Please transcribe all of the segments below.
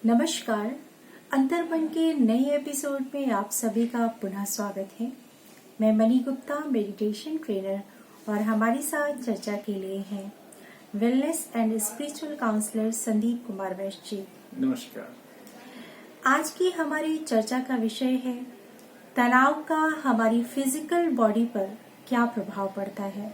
नमस्कार। अंतर्मन के नए एपिसोड में आप सभी का पुनः स्वागत है। मैं मनी गुप्ता, मेडिटेशन ट्रेनर, और हमारे साथ चर्चा के लिए हैं wellness and spiritual counsellor Sandeep Kumar Vaishya ji. नमस्कार। आज की हमारी चर्चा का विषय है तनाव का हमारी फिजिकल बॉडी पर क्या प्रभाव पड़ता है।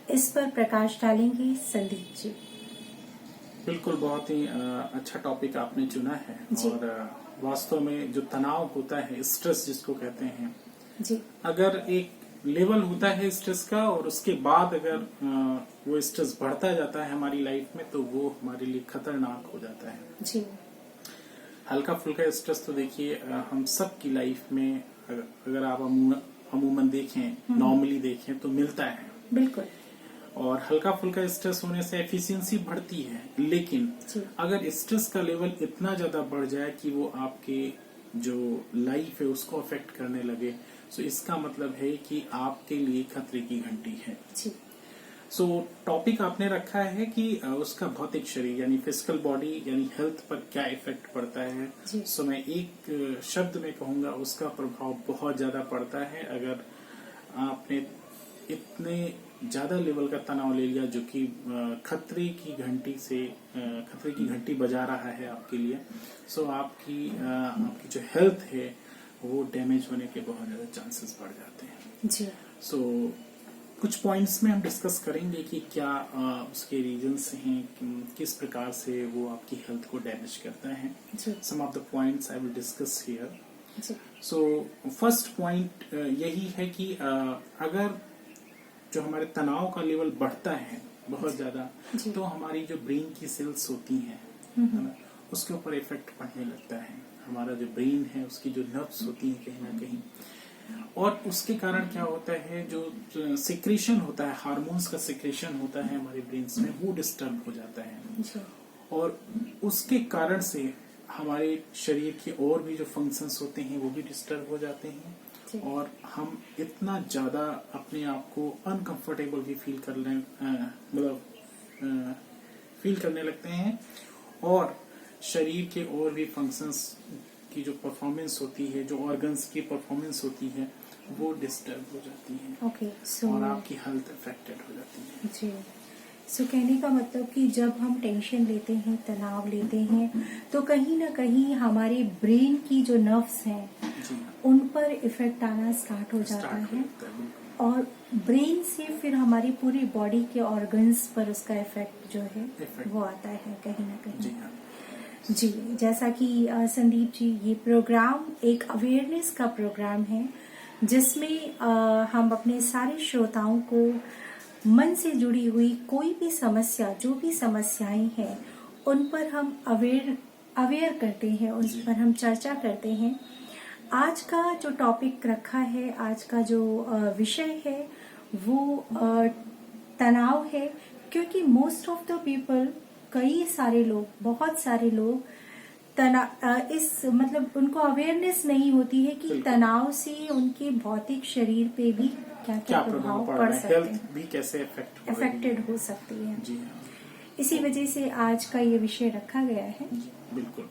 इस पर प्रकाश डालेंगे संदीप जी। बिल्कुल, बहुत ही अच्छा टॉपिक आपने चुना है। और वास्तव में जो तनाव होता है, स्ट्रेस जिसको कहते हैं जी, अगर एक लेवल होता है स्ट्रेस का और उसके बाद अगर वो स्ट्रेस बढ़ता जाता है हमारी लाइफ में, तो वो हमारे लिए खतरनाक हो जाता है जी। हल्का फुल्का स्ट्रेस तो देखिए हम सब की लाइफ में अगर आप अमूमन देखें, नॉर्मली देखें तो मिलता है। बिल्कुल। और हल्का फुल्का स्ट्रेस होने से एफिशिएंसी बढ़ती है, लेकिन अगर स्ट्रेस का लेवल इतना ज्यादा बढ़ जाए कि वो आपके जो लाइफ है उसको अफेक्ट करने लगे, तो इसका मतलब है कि आपके लिए खतरे की घंटी है। सो टॉपिक आपने रखा है कि उसका भौतिक शरीर यानी फिजिकल बॉडी यानी हेल्थ पर क्या इफेक्ट पड़ता है। सो मैं एक शब्द में कहूंगा, उसका प्रभाव बहुत ज्यादा पड़ता है। अगर आपने इतने ज्यादा लेवल का तनाव ले लिया जो कि खतरे की घंटी बजा रहा है आपके लिए, सो आपकी जो हेल्थ है वो डैमेज होने के बहुत ज्यादा चांसेस बढ़ जाते हैं जी। सो कुछ पॉइंट्स में हम डिस्कस करेंगे कि क्या उसके रीजंस हैं, किस प्रकार से वो आपकी हेल्थ को डैमेज करता है। Some of the points I will discuss here. So first point यही है कि अगर जो हमारे तनाव का लेवल बढ़ता है बहुत ज्यादा, तो हमारी जो ब्रेन की सेल्स होती हैं है ना, उसके ऊपर इफेक्ट पड़ने लगता है। हमारा जो ब्रेन है उसकी जो नर्व्स होती हैं कहीं ना कहीं, और उसके कारण क्या होता है, जो सिक्रेशन होता है, हार्मोन्स का सिक्रेशन होता है हमारे ब्रेन में, वो डिस्टर्ब हो जाता है। और उसके कारण से हमारे शरीर के और भी जो फंक्शंस होते हैं वो भी डिस्टर्ब हो जाते हैं, और हम इतना ज्यादा अपने आप को अनकंफर्टेबल भी फील करने लगते हैं, और शरीर के और भी फंक्शंस की जो परफॉर्मेंस होती है, जो ऑर्गन्स की परफॉर्मेंस होती है, वो डिस्टर्ब हो जाती है। और आपकी हेल्थ अफेक्टेड हो जाती है। जी। सो कहने का मतलब कि जब हम टेंशन लेते हैं, तनाव लेते हैं, तो कहीं ना कहीं हमारे ब्रेन की जो नर्व्स हैं उन पर इफेक्ट आना स्टार्ट हो जाता है, और ब्रेन से फिर हमारी पूरी बॉडी के ऑर्गन्स पर उसका इफेक्ट जो है वो आता है कहीं ना कहीं। जी, जैसा कि संदीप जी, ये प्रोग्राम एक अवेयरनेस का प्रोग्राम है जिसमें हम अपने सारे श्रोताओं को मन से जुड़ी हुई कोई भी समस्या, जो भी समस्याएं हैं, उन पर हम अवेयर करते हैं, उस पर हम चर्चा करते हैं। आज का जो टॉपिक रखा है, आज का जो विषय है वो तनाव है, क्योंकि मोस्ट ऑफ द पीपल, बहुत सारे लोग उनको अवेयरनेस नहीं होती है कि तनाव से उनके भौतिक शरीर पे भी क्या प्रभाव पड़ सकते हैं, हेल्थ भी कैसे अफेक्टेड हो सकती है। जी हाँ। इसी वजह से आज का ये विषय रखा गया है। बिल्कुल,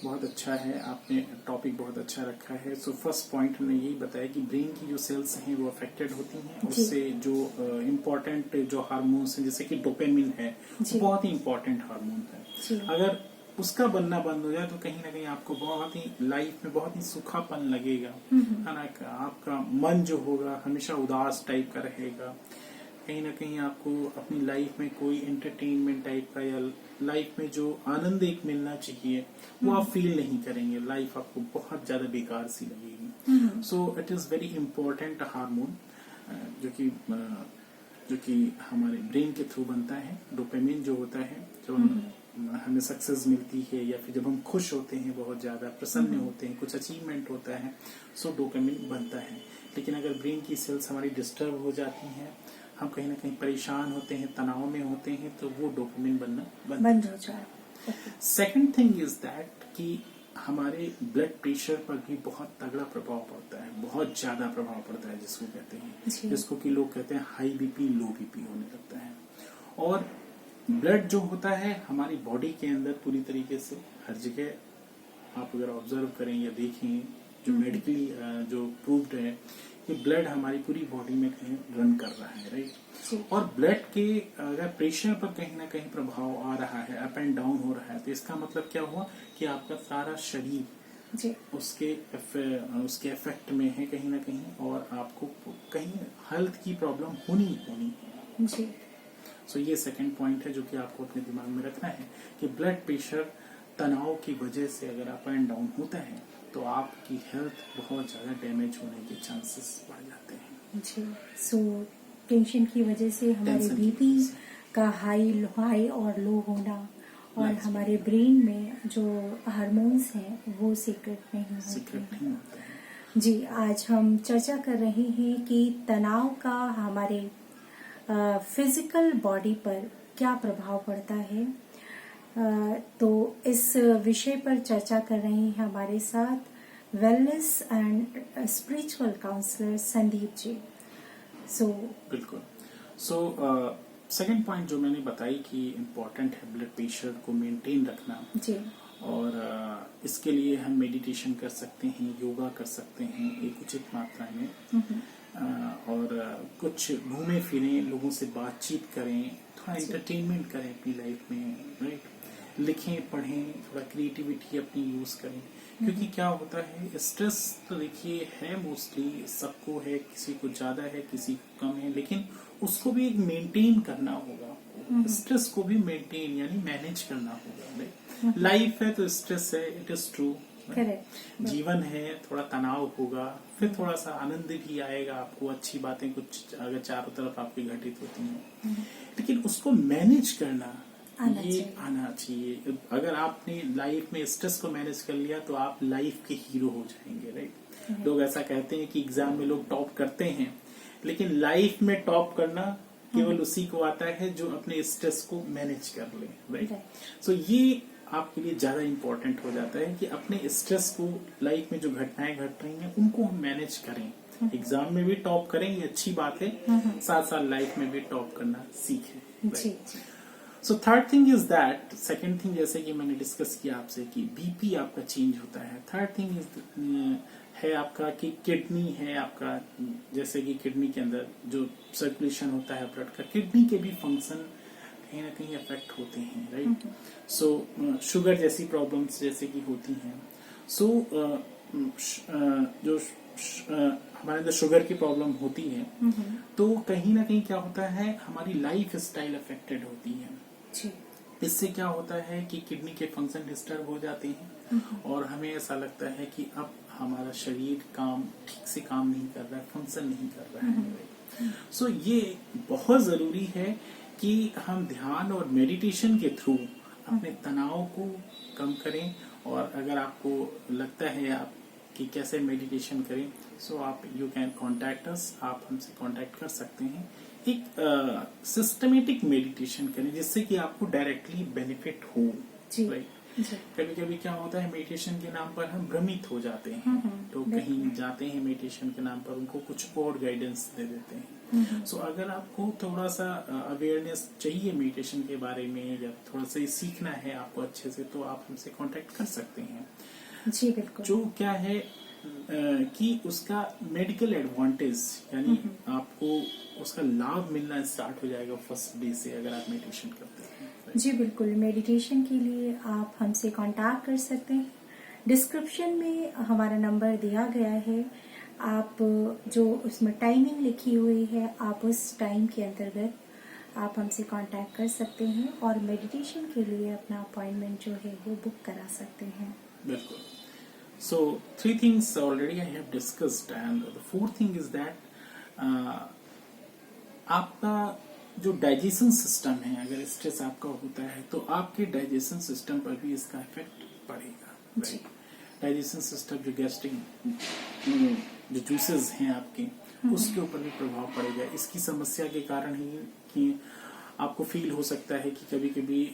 बहुत अच्छा है, आपने टॉपिक बहुत अच्छा रखा है। सो फर्स्ट पॉइंट हमने यही बताया कि ब्रेन की जो सेल्स हैं वो अफेक्टेड होती हैं। उससे जो इम्पोर्टेंट जो हार्मोन्स हैं, जैसे कि डोपामिन है, वो बहुत ही इम्पोर्टेंट हार्मोन है। अगर उसका बनना बंद हो जाए तो कहीं ना कहीं आपको बहुत ही लाइफ में बहुत ही सूखापन लगेगा, है ना। आपका मन जो होगा हमेशा उदास टाइप का रहेगा। कहीं ना कहीं आपको अपनी लाइफ में कोई एंटरटेनमेंट टाइप का या लाइफ में जो आनंद एक मिलना चाहिए वो आप फील नहीं करेंगे। लाइफ आपको बहुत ज्यादा बेकार सी लगेगी। So it is very important hormone जो कि हमारे ब्रेन के थ्रू बनता है। डोपामिन जो होता है, जो हमें सक्सेस मिलती है या फिर जब हम खुश होते हैं, बहुत ज्यादा प्रसन्न होते हैं, कुछ अचीवमेंट होता है, सो डोपामिन बनता है। लेकिन अगर ब्रेन की सेल्स हमारी डिस्टर्ब हो जाती हैं, हम कहीं ना कहीं परेशान होते हैं, तनाव में होते हैं, तो वो डोपामिन बनना बंद हो जाए। सेकंड थिंग इज दैट कि हमारे ब्लड प्रेशर पर भी बहुत तगड़ा प्रभाव पड़ता है, बहुत ज्यादा प्रभाव पड़ता है, जिसको कि लोग कहते हैं हाई बीपी, लो बीपी होने लगता है। और ब्लड जो होता है हमारी बॉडी के अंदर पूरी तरीके से हर जगह आप अगर ऑब्जर्व करें या देखें जो मेडिकली जो प्रूव्ड है कि ब्लड हमारी पूरी बॉडी में कहीं रन कर रहा है, राइट। और ब्लड के अगर प्रेशर पर कहीं ना कहीं प्रभाव आ रहा है, अप एंड डाउन हो रहा है, तो इसका मतलब क्या हुआ कि आपका सारा शरीर जी उसके इफेक्ट में है कहीं ना कहीं, और आपको कहीं हेल्थ की प्रॉब्लम होनी है जी। सो ये सेकंड पॉइंट है जो कि आपको अपने दिमाग में रखना है कि ब्लड प्रेशर तनाव की वजह से अगर अप एंड डाउन होता है तो आपकी हेल्थ बहुत ज्यादा डैमेज होने के चांसेस बढ़ जाते हैं जी। सो टेंशन की वजह से हमारे टेंशन की बीपी वजह से। का हाई और लो होना, और Yes. हमारे ब्रेन में जो हार्मोन्स हैं वो सीक्रेट नहीं होते सीक्रेट हैं। नहीं होता है। जी, आज हम चर्चा कर रहे हैं कि तनाव का हमारे फिजिकल बॉडी पर क्या प्रभाव पड़ता है। तो इस विषय पर चर्चा कर रहे हैं हमारे साथ wellness and spiritual counsellor Sandeep ji. So बिल्कुल। सो सेकंड पॉइंट जो मैंने बताई कि इम्पोर्टेंट है ब्लड प्रेशर को मेंटेन रखना, जी और इसके लिए हम मेडिटेशन कर सकते हैं, योगा कर सकते हैं एक उचित मात्रा में, और कुछ घूमे फिरें, लोगों से बातचीत करें, थोड़ा एंटरटेनमेंट करें अपनी लाइफ में, राइट। लिखें, पढ़ें, थोड़ा क्रिएटिविटी अपनी यूज करें, क्योंकि क्या होता है स्ट्रेस तो देखिए है मोस्टली सबको है, किसी को ज्यादा है किसी को कम है, लेकिन उसको भी एक मेंटेन करना होगा, स्ट्रेस को भी मेंटेन यानी मैनेज करना होगा, राइट। लाइफ है तो स्ट्रेस है, इट इज ट्रू। करेक्ट। जीवन है, थोड़ा तनाव होगा, फिर थोड़ा सा आनंद भी आएगा आपको, अच्छी बातें कुछ अगर चारों तरफ आपकी घटित होती हैं, लेकिन उसको मैनेज करना आना चाहिए। अगर आपने लाइफ में स्ट्रेस को मैनेज कर लिया तो आप लाइफ के हीरो हो जाएंगे, राइट। लोग ऐसा कहते हैं कि एग्जाम में लोग टॉप करते हैं, लेकिन लाइफ में टॉप करना केवल उसी को आता है जो अपने स्ट्रेस को मैनेज कर ले, राइट। सो ये आपके लिए ज्यादा इम्पोर्टेंट हो जाता है कि अपने स्ट्रेस को, लाइफ में जो घटनाएं घट रही हैं उनको हम मैनेज करें। एग्जाम में भी टॉप करें, ये अच्छी बात है, साथ साथ लाइफ में भी टॉप करना सीखें। जी। So third thing is that, second thing जैसे कि मैंने डिस्कस किया आपसे कि बीपी आपका चेंज होता है। थर्ड थिंग इज है आपका कि किडनी है आपका, जैसे कि किडनी के अंदर जो सर्कुलेशन होता है ब्लड का, किडनी के भी फंक्शन कहीं ना कहीं अफेक्ट होते हैं, राइट। सो शुगर जैसी प्रॉब्लम्स जैसे कि होती हैं, सो जो हमारे अंदर शुगर की प्रॉब्लम होती है तो कहीं ना कहीं क्या होता है हमारी लाइफ स्टाइल अफेक्टेड होती है। जी। इससे क्या होता है कि किडनी के फंक्शन डिस्टर्ब हो जाते हैं, और हमें ऐसा लगता है कि अब हमारा शरीर ठीक से काम नहीं कर रहा है, फंक्शन नहीं कर रहा है। सो ये बहुत जरूरी है कि हम ध्यान और मेडिटेशन के थ्रू अपने तनाव को कम करें। और अगर आपको लगता है आप कि कैसे मेडिटेशन करें, सो आप यू कैन कॉन्टैक्ट अस, आप हमसे कॉन्टैक्ट कर सकते हैं। एक सिस्टमेटिक मेडिटेशन करें जिससे कि आपको डायरेक्टली बेनिफिट हो, राइट। कभी कभी क्या होता है मेडिटेशन के नाम पर हम भ्रमित हो जाते हैं, तो कहीं जाते हैं मेडिटेशन के नाम पर, उनको कुछ और गाइडेंस दे देते हैं। सो अगर आपको थोड़ा सा अवेयरनेस चाहिए मेडिटेशन के बारे में, या थोड़ा सा सीखना है आपको अच्छे से, तो आप हमसे कांटेक्ट कर सकते हैं। जी बिल्कुल। जो क्या है कि उसका मेडिकल एडवांटेज यानी आपको उसका लाभ मिलना स्टार्ट हो जाएगा फर्स्ट डे से अगर आप मेडिटेशन करते हैं। जी बिल्कुल। मेडिटेशन के लिए आप हमसे कांटेक्ट कर सकते हैं, डिस्क्रिप्शन में हमारा नंबर दिया गया है। आप जो उसमें टाइमिंग लिखी हुई है, आप उस टाइम के अंतर्गत आप हमसे कांटेक्ट कर सकते हैं और मेडिटेशन के लिए अपना अपॉइंटमेंट जो है वो बुक करा सकते हैं। बिल्कुल। So 3 things already I have discussed, and the fourth thing is that आपका जो डाइजेशन सिस्टम है, अगर स्ट्रेस आपका होता है तो आपके डाइजेशन सिस्टम पर भी इसका इफेक्ट पड़ेगा, राइट। डाइजेशन सिस्टम जो गैस्ट्रिक जो जूसेस हैं आपके, उसके ऊपर भी प्रभाव पड़ेगा। इसकी समस्या के कारण ही कि आपको फील हो सकता है कि कभी कभी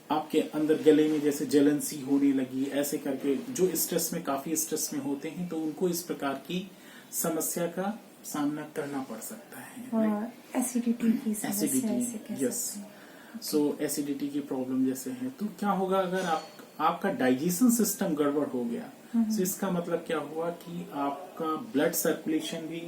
आपके अंदर गले में जैसे जलन सी होने लगी, ऐसे करके जो स्ट्रेस में काफी स्ट्रेस में होते हैं तो उनको इस प्रकार की समस्या का सामना करना पड़ सकता है। और एसिडिटी की समस्या, यस। सो एसिडिटी की प्रॉब्लम जैसे है, तो क्या होगा अगर आपका डाइजेशन सिस्टम गड़बड़ हो गया, तो इसका मतलब क्या हुआ कि आपका ब्लड सर्कुलेशन भी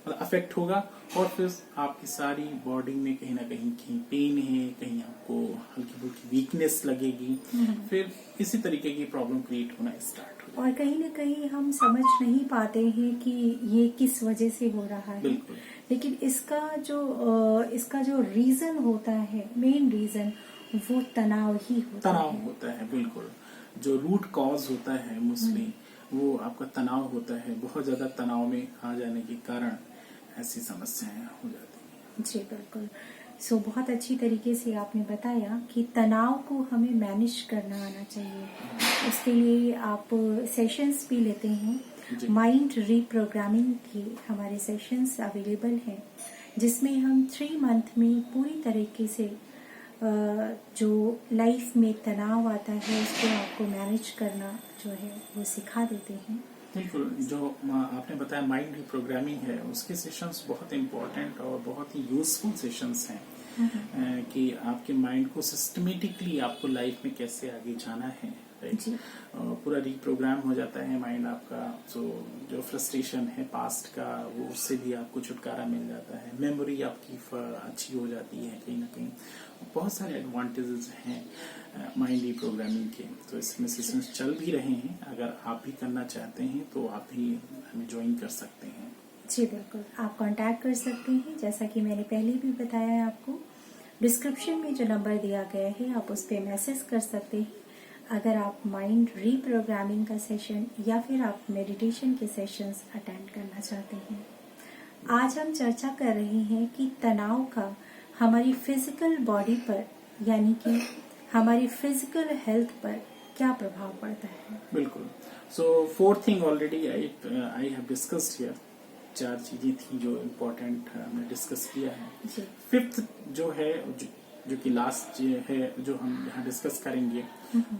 अफेक्ट होगा, और फिर आपकी सारी बॉडी में कहीं ना कहीं पेन है, कहीं आपको हल्की फुल्की वीकनेस लगेगी, फिर इसी तरीके की प्रॉब्लम क्रिएट होना स्टार्ट हो। और कहीं ना कहीं हम समझ नहीं पाते हैं कि ये किस वजह से हो रहा है। बिल्कुल। लेकिन इसका जो रीजन होता है, मेन रीजन, वो तनाव ही होता है। तनाव होता है, बिल्कुल। जो रूट कॉज होता है मोस्टली वो आपका तनाव होता है। बहुत ज्यादा तनाव में आ जाने के कारण ऐसी समस्याएं हो जाती हैं। जी बिल्कुल। सो बहुत अच्छी तरीके से आपने बताया कि तनाव को हमें मैनेज करना आना चाहिए। उसके लिए आप सेशंस भी लेते हैं। माइंड रीप्रोग्रामिंग के हमारे सेशंस अवेलेबल हैं, जिसमें हम 3 मंथ में पूरी तरीके से जो लाइफ में तनाव आता है उसको आपको मैनेज करना जो है वो सिखा देते हैं। बिल्कुल। जो आपने बताया माइंड रिप्रोग्रामिंग है, उसके सेशंस बहुत इम्पोर्टेंट और बहुत ही यूजफुल सेशंस हैं कि आपके माइंड को सिस्टमेटिकली आपको लाइफ में कैसे आगे जाना है, राइट। पूरा रिप्रोग्राम हो जाता है माइंड आपका। जो फ्रस्ट्रेशन है पास्ट का, वो उससे भी आपको छुटकारा मिल जाता है। मेमोरी आपकी अच्छी हो जाती है कहीं ना कहीं। बहुत सारे एडवांटेजेस हैं माइंड रिप्रोग्रामिंग के। तो इसमें सेशंस चल भी रहे हैं। अगर आप भी करना चाहते हैं तो आप भी हमें ज्वाइन कर सकते हैं। जी बिल्कुल, आप कांटेक्ट कर सकते हैं। जैसा कि मैंने पहले भी बताया है आपको, डिस्क्रिप्शन में जो नंबर दिया गया है आप उस पर मैसेज कर सकते हैं। अगर आप माइंड रीप्रोग्रामिंग का सेशन या फिर आप मेडिटेशन के सेशंस अटेंड करना चाहते हैं। आज हम चर्चा कर रहे हैं कि तनाव का हमारी फिजिकल बॉडी पर, यानी कि हमारी फिजिकल हेल्थ पर क्या प्रभाव पड़ता है। बिल्कुल। सो 4 thing already I have discussed here. 4 चीजें थी जो इम्पोर्टेंट हमने डिस्कस किया है। 5th जो है, जो कि लास्ट है जो हम यहाँ डिस्कस करेंगे,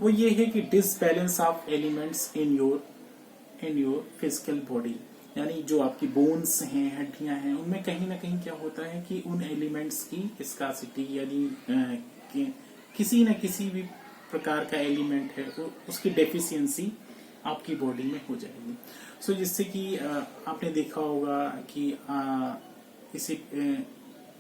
वो ये है कि disbalance of elements in your physical body. यानी जो आपकी बोन्स हैं, हड्डियां हैं, उनमें कहीं ना कहीं क्या होता है कि उन एलिमेंट्स की स्कार्सिटी, यानी किसी न किसी भी प्रकार का एलिमेंट है उसकी डेफिशिएंसी आपकी बॉडी में हो जाएगी। सो जिससे कि आपने देखा होगा कि इसी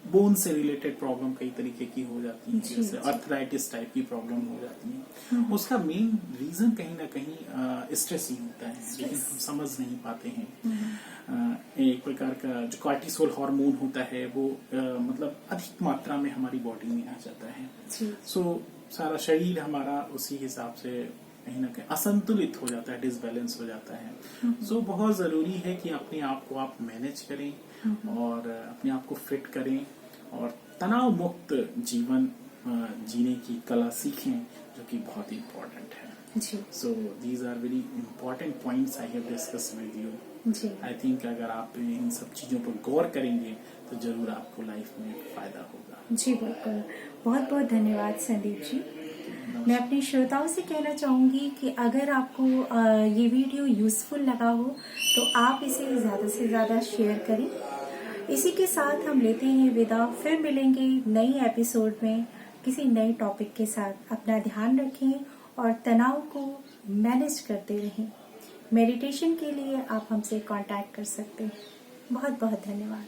बोन से रिलेटेड प्रॉब्लम कई तरीके की हो जाती है, जैसे अर्थराइटिस टाइप की प्रॉब्लम हो जाती है। उसका मेन रीजन कहीं ना कहीं स्ट्रेस ही होता है, लेकिन हम समझ नहीं पाते हैं। एक प्रकार का जो कॉर्टिसोल हार्मोन होता है वो मतलब अधिक मात्रा में हमारी बॉडी में आ जाता है। सो सारा शरीर हमारा उसी हिसाब से कहीं ना कहीं असंतुलित हो जाता है, डिसबैलेंस हो जाता है। सो बहुत जरूरी है कि अपने आप को आप मैनेज करें और अपने आप को फिट करें और तनाव मुक्त जीवन जीने की कला सीखें, जो कि बहुत इम्पोर्टेंट है। So these are very important points I have discuss with you. I think अगर आप इन सब चीजों पर गौर करेंगे तो जरूर आपको लाइफ में फायदा होगा। जी बिल्कुल। बहुत बहुत धन्यवाद संदीप जी। मैं अपने श्रोताओं से कहना चाहूंगी कि अगर आपको ये वीडियो यूजफुल लगा हो तो आप इसे ज्यादा से ज्यादा शेयर करें। इसी के साथ हम लेते हैं विदा। फिर मिलेंगे नई एपिसोड में किसी नए टॉपिक के साथ। अपना ध्यान रखें और तनाव को मैनेज करते रहें। मेडिटेशन के लिए आप हमसे कांटेक्ट कर सकते हैं। बहुत बहुत धन्यवाद।